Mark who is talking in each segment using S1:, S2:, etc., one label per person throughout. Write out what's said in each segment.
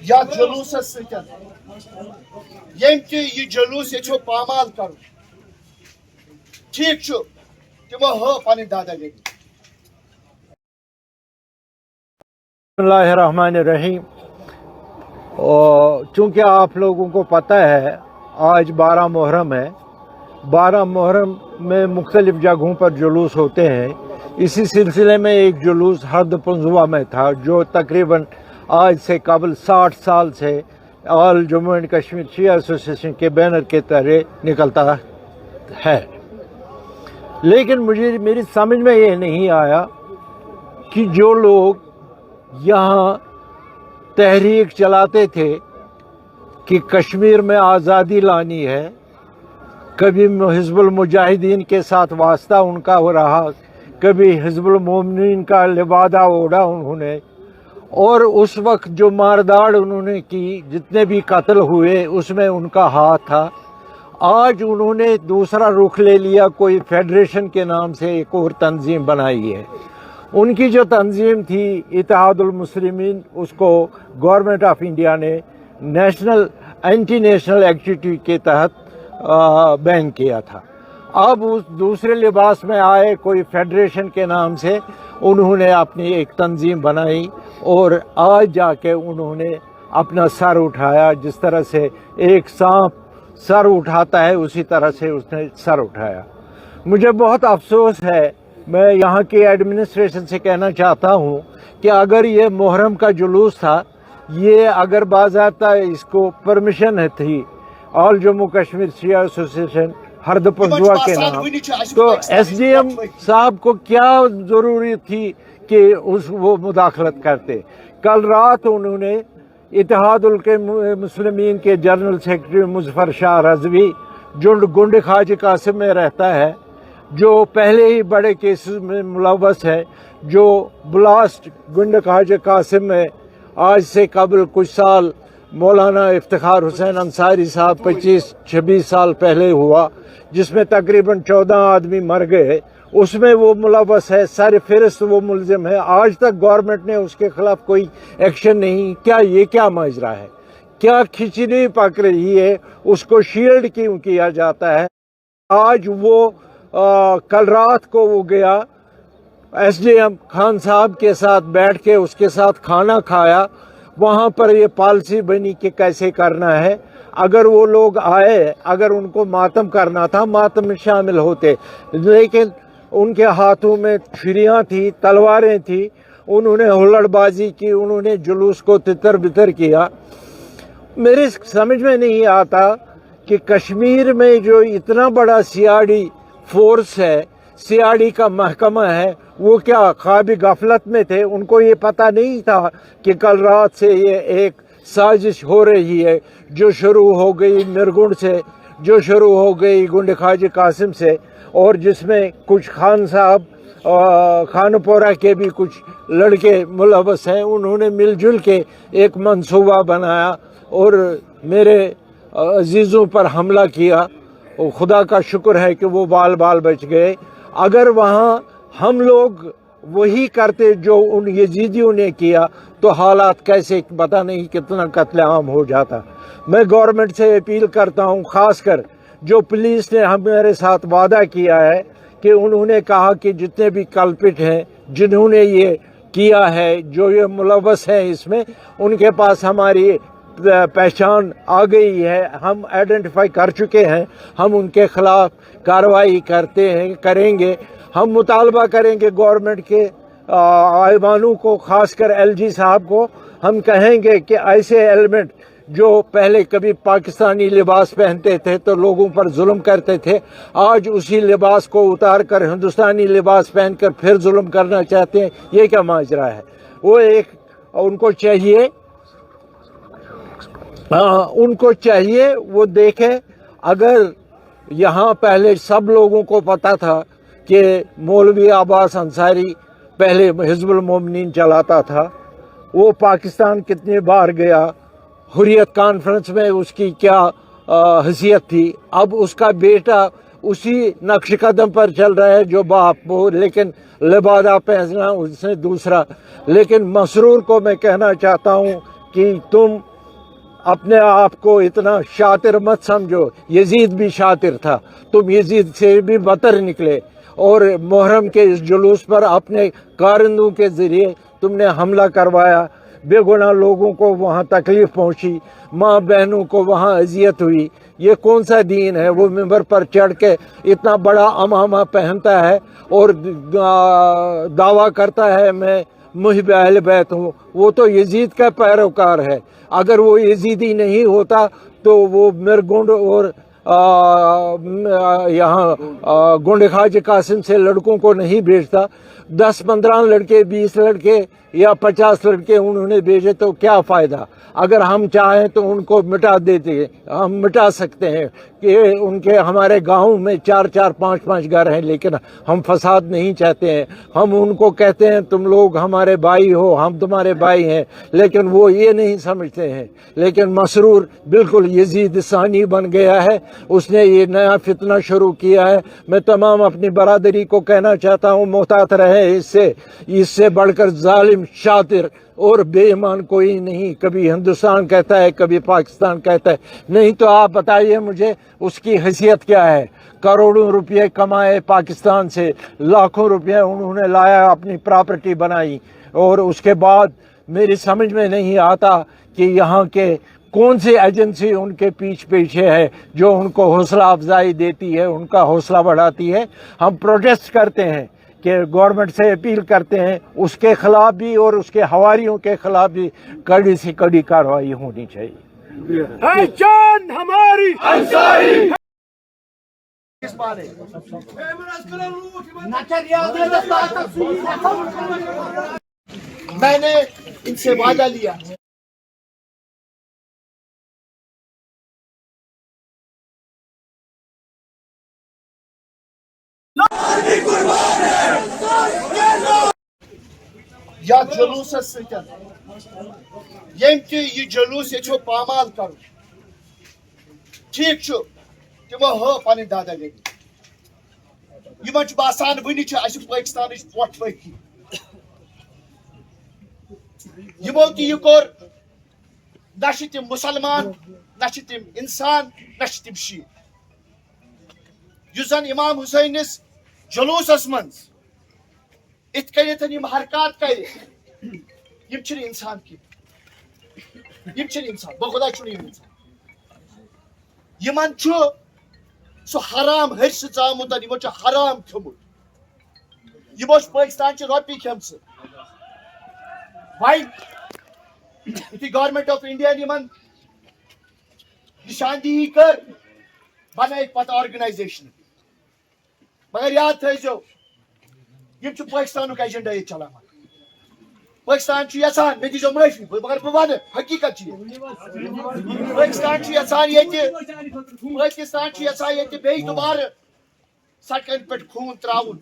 S1: یا جلوس ستن یم تہ یہ جلوس یہ پامال کر ٹھیک تمو ہو پن دادا گری.
S2: بسم اللہ الرحمن الرحیم. چونکہ آپ لوگوں کو پتہ ہے آج 12 محرم ہے. 12 محرم میں مختلف جگہوں پر جلوس ہوتے ہیں. اسی سلسلے میں ایک جلوس ہرد پنزوا میں تھا جو تقریباً آج سے قبل 60 سال سے all Jammu and Kashmir Shia association کے بینر کے تحت نکلتا ہے. لیکن میری سمجھ میں یہ نہیں آیا کہ جو لوگ یہاں تحریک چلاتے تھے کہ کشمیر میں آزادی لانی ہے، کبھی حزب المجاہدین کے ساتھ واسطہ ان کا ہو رہا، کبھی حزب المومنین کا لبادہ اوڑھا انہوں نے، اور اس وقت جو مارداڑ انہوں نے کی، جتنے بھی قتل ہوئے اس میں ان کا ہاتھ تھا. آج انہوں نے دوسرا رخ لے لیا، کوئی فیڈریشن کے نام سے ایک اور تنظیم بنائی ہے. ان کی جو تنظیم تھی اتحاد المسلمین، اس کو گورنمنٹ آف انڈیا نے نیشنل اینٹی نیشنل ایکٹیویٹی کے تحت بین کیا تھا. اب اس دوسرے لباس میں آئے، کوئی فیڈریشن کے نام سے انہوں نے اپنی ایک تنظیم بنائی، اور آج جا کے انہوں نے اپنا سر اٹھایا. جس طرح سے ایک سانپ سر اٹھاتا ہے اسی طرح سے اس نے سر اٹھایا. مجھے بہت افسوس ہے، میں یہاں کی ایڈمنسٹریشن سے کہنا چاہتا ہوں کہ اگر یہ محرم کا جلوس تھا، یہ اگر باضابطہ اس کو پرمیشن تھی آل جموں کشمیر شیعہ ایسوسیشن ہرد پنزوا کے نام، تو ایس ڈی ایم صاحب کو کیا ضروری تھی کہ وہ مداخلت کرتے. کل رات انہوں نے اتحاد المسلمین کے جنرل سیکرٹری مظفر شاہ رضوی، جو گنڈ خواجہ قاسم میں رہتا ہے، جو پہلے ہی بڑے کیسز میں ملوث ہے، جو بلاسٹ گنڈ خواجہ قاسم میں آج سے قبل کچھ سال مولانا افتخار حسین انصاری صاحب 25-26 سال پہلے ہوا، جس میں تقریباً 14 آدمی مر گئے، اس میں وہ ملوث ہے، سر فہرست وہ ملزم ہے. آج تک گورنمنٹ نے اس کے خلاف کوئی ایکشن نہیں. یہ کیا ماجرا ہے؟ کیا کھچڑی پک رہی ہے؟ اس کو شیلڈ کیوں کیا جاتا ہے؟ آج وہ کل رات کو وہ گیا ایس ڈی ایم خان صاحب کے ساتھ بیٹھ کے اس کے ساتھ کھانا کھایا. وہاں پر یہ پالیسی بنی کہ کیسے کرنا ہے. اگر وہ لوگ آئے، اگر ان کو ماتم کرنا تھا، ماتم میں شامل ہوتے، لیکن ان کے ہاتھوں میں چھریاں تھی، تلواریں تھی، انہوں نے ہلڑ بازی کی، انہوں نے جلوس کو تتر بتر کیا. میرے سمجھ میں نہیں آتا کہ کشمیر میں جو اتنا بڑا سی آر ڈی فورس ہے، سی آر ڈی کا محکمہ ہے، وہ کیا خواب غفلت میں تھے؟ ان کو یہ پتہ نہیں تھا کہ کل رات سے یہ ایک سازش ہو رہی ہے، جو شروع ہو گئی نرگنڈ سے، جو شروع ہو گئی گنڈ خواجہ قاسم سے، اور جس میں کچھ خان صاحب خان پورہ کے بھی کچھ لڑکے ملوث ہیں. انہوں نے مل جل کے ایک منصوبہ بنایا اور میرے عزیزوں پر حملہ کیا. خدا کا شکر ہے کہ وہ بال بچ گئے. اگر وہاں ہم لوگ وہی کرتے جو ان یزیدیوں نے کیا تو حالات کیسے، پتہ نہیں کتنا قتل عام ہو جاتا. میں گورنمنٹ سے اپیل کرتا ہوں، خاص کر جو پولیس نے ہمارے ساتھ وعدہ کیا ہے کہ انہوں نے کہا کہ جتنے بھی کلپٹ ہیں، جنہوں نے یہ کیا ہے، جو یہ ملوث ہیں اس میں، ان کے پاس ہماری پہچان آ گئی ہے، ہم آئیڈینٹیفائی کر چکے ہیں، ہم ان کے خلاف کارروائی کریں گے. ہم مطالبہ کریں گے گورنمنٹ کے ایوانوں کو، خاص کر ایل جی صاحب کو، ہم کہیں گے کہ ایسے ایلیمنٹ جو پہلے کبھی پاکستانی لباس پہنتے تھے تو لوگوں پر ظلم کرتے تھے، آج اسی لباس کو اتار کر ہندوستانی لباس پہن کر پھر ظلم کرنا چاہتے ہیں. یہ کیا ماجرا ہے؟ ان کو چاہیے وہ دیکھیں. اگر یہاں پہلے سب لوگوں کو پتا تھا کہ مولوی عباس انصاری پہلے حزب المومنین چلاتا تھا، وہ پاکستان کتنی بار گیا، حریت کانفرنس میں اس کی کیا حیثیت تھی. اب اس کا بیٹا اسی نقش قدم پر چل رہا ہے جو باپ وہ، لیکن لبادہ پہننا اس نے دوسرا. لیکن مسرور کو میں کہنا چاہتا ہوں کہ تم اپنے آپ کو اتنا شاطر مت سمجھو، یزید بھی شاطر تھا، تم یزید سے بھی بدتر نکلے، اور محرم کے اس جلوس پر اپنے کارندوں کے ذریعے تم نے حملہ کروایا، بے گناہ لوگوں کو وہاں تکلیف پہنچی، ماں بہنوں کو وہاں اذیت ہوئی۔ یہ کون سا دین ہے؟ وہ ممبر پر چڑھ کے اتنا بڑا امامہ پہنتا ہے اور دعویٰ کرتا ہے میں محب اہل بیت ہوں، وہ تو یزید کا پیروکار ہے۔ اگر وہ یزیدی نہیں ہوتا تو وہ مرگنڈ اور یہاں گنڈ خواجہ قاسم سے لڑکوں کو نہیں بھیجتا۔ 10-15 لڑکے، 20 لڑکے یا 50 لڑکے انہوں نے بھیجے تو کیا فائدہ؟ اگر ہم چاہیں تو ان کو مٹا دیتے ہیں، ہم مٹا سکتے ہیں کہ ان کے ہمارے گاؤں میں 4-4 5-5 گھر ہیں، لیکن ہم فساد نہیں چاہتے ہیں۔ ہم ان کو کہتے ہیں تم لوگ ہمارے بھائی ہو، ہم تمہارے بھائی ہیں، لیکن وہ یہ نہیں سمجھتے ہیں۔ لیکن مسرور بالکل یزید ثانی بن گیا ہے، اس نے یہ نیا فتنہ شروع کیا ہے۔ میں تمام اپنی برادری کو کہنا چاہتا ہوں محتاط رہے اس سے بڑھ کر ظالم، شاطر اور بے ایمان کوئی نہیں۔ کبھی ہندوستان کہتا ہے، کبھی پاکستان کہتا ہے، نہیں تو آپ بتائیے مجھے اس کی حیثیت کیا ہے؟ کروڑوں روپے کمائے پاکستان سے، لاکھوں روپے انہوں نے لایا، اپنی پراپرٹی بنائی، اور اس کے بعد میری سمجھ میں نہیں آتا کہ یہاں کے کون سی ایجنسی ان کے پیچھے ہے جو ان کو حوصلہ افزائی دیتی ہے، ان کا حوصلہ بڑھاتی ہے۔ ہم پروٹیسٹ کرتے ہیں کہ گورنمنٹ سے اپیل کرتے ہیں اس کے خلاف بھی اور اس کے حواریوں کے خلاف بھی کڑی سے کڑی کارروائی ہونی چاہیے۔
S3: ہے جان ہماری انصاری
S1: کس بارے میں نے ان سے وعدہ لیا یا جلوس ستن یم تہ یہ جلوس یہ پامال کر ٹھیک تمو ہو پن دادا گری یمن باسان ون پاکستان پوٹ پکی یمو تہ یہ کور نہ تم مسلمان نہ تم انسان نہ تم شیع اس زن امام حسینس جلوسس من ات کنیتن یم حرکات کر یم انسان کی یم انسان بخدا چھ انسان یمن سہ حرام ہرس ژامت یمو حرام کھیومت یمو پاکستان چہ روپیہ کھیمژ وائن یتھے گورنمنٹ آف انڈیا یمن نشاندہی کر بنائک پتہ آرگنائزیشن مگر یاد تھو یم پاکستانک ایجنڈا یہ چلانا پاکستان یژھان مے دیزو معافی مگر بہ ون حقیقت پاکستان یژھان یہ بیٚیہِ دوبارٕ سڑکن پہ خون تراؤن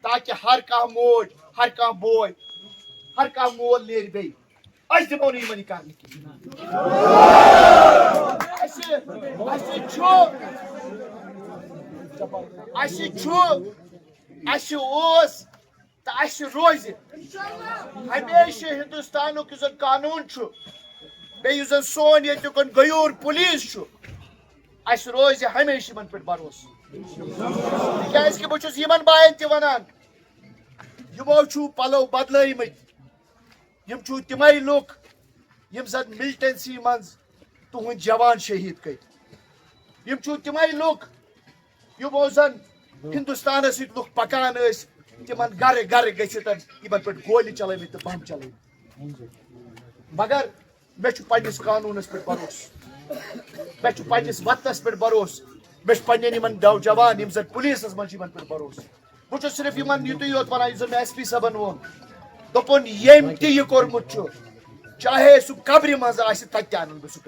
S1: تاکہ ہر کانٛہہ موج ہر کانٛہہ بوے ہر کانٛہہ مول نیرِ بیٚیہِ أسۍ دِمو نہٕ یِمن یہِ کرنہٕ کینٛہہ اوس تہٕ اَسہِ روزِ ہمیشہ ہندوستانُک یُس زن قانوٗن چھُ بیٚیہِ یُس زن سون ییٚتیُک غیوٗر پُلیٖس چھُ اَسہِ روزِ ہمیشہ یِمن پٮ۪ٹھ بھروسہٕ تِکیٛازِ کہِ بہٕ چھُس یِمن بایَن تہِ وَنان یِمو چھُو پَلو بدلٲومٕتۍ یِم چھُو تِمے لُکھ یِم زن مِلٹنسی منٛز تُہُنٛد جوان شہیٖد کٔرۍ یِم چھُو تِمے لُکھ یِمو زن ہندوستانس سۭتۍ لُکھ پکان ٲسۍ تمن گرٕ گرٕ گٔژھِتھ یمن پٮ۪ٹھ گولہِ چلٲومٕتۍ تہٕ بم چلٲومٕتۍ مگر مےٚ چھُ پننِس قانوٗنس پٮ۪ٹھ بھروسہٕ مےٚ چھُ پننِس وطنس پٮ۪ٹھ بھروسہٕ مےٚ چھُ پننٮ۪ن یِمن جوان یِم زن پُلیٖسس منٛز چھِ یِمن پٮ۪ٹھ بھروسہٕ بہٕ چھُس صرف یِمن یُتُے یوت ونان یُس زن مےٚ ایس پی صٲبن ووٚن دوٚپُن ییٚمۍ تہِ یہِ کوٚرمُت چھُ چاہے سُہ قبرِ منٛز آسہِ تتہِ تہِ انن بہٕ سُہ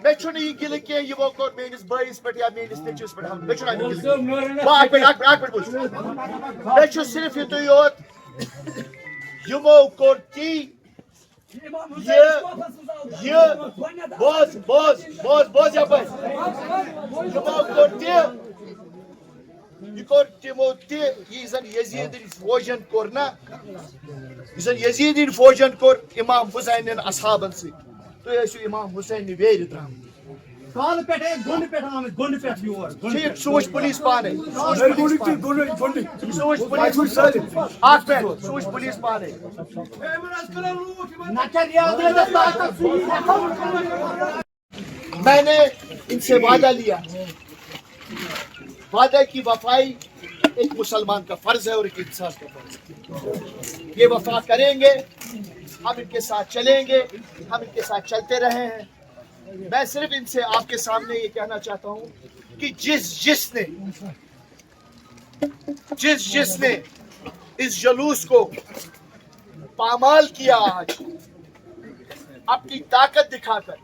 S1: مےٚ چھُنہٕ یہِ گِلہٕ کینٛہہ یِمو کوٚر میٲنِس بٲیِس پٮ۪ٹھ یا میٲنِس نیٚچوِس پٮ۪ٹھ حملہٕ مےٚ چھُنہٕ امیُک گِلہٕ مےٚ چھُ صرف یُتُے یوت یِمو کوٚر تی boz yapayım. Yukor Timothy, yizan Yazid'in fojan korna. Yizan Yazid'in fojan kor İmam Hüseyin'in ashabınsı. تو یہ چھُ امام حسین ویرِ درٛامٕتۍ
S3: کال پٮ۪ٹھے گۄنٛڈٕ پٮ۪ٹھ آمٕتۍ گۄنٛڈٕ پٮ۪ٹھ یور
S1: ٹھیٖک سُہ وٕچھ پُلیٖس پانے سُہ وٕچھ پُلیٖس اکھ مِنٹ سُہ وٕچھ پُلیٖس پانے میں نے ان سے وعدہ لیا وعدہ کی وفائی ایک مسلمان کا فرض ہے اور ایک انسان کا فرض ہے یہ وفا کریں گے ہم ان کے ساتھ چلیں گے ہم ان کے ساتھ چلتے رہے ہیں میں صرف ان سے آپ کے سامنے یہ کہنا چاہتا ہوں کہ جس نے اس جلوس کو پامال کیا آج اپنی طاقت دکھا کر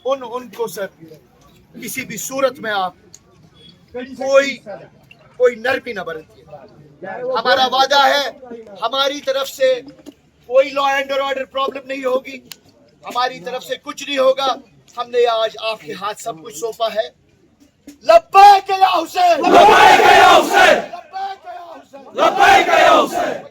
S1: ان کو سر کسی بھی صورت میں آپ کوئی نرمی نہ برتیے ہمارا وعدہ ہے ہماری طرف سے کوئی لا اینڈ آرڈر پرابلم نہیں ہوگی ہماری طرف سے کچھ نہیں ہوگا ہم نے آج آپ کے ہاتھ سب کچھ سونپا ہے لبیک یا حسین لبیک یا حسین لبیک یا حسین لبیک یا حسین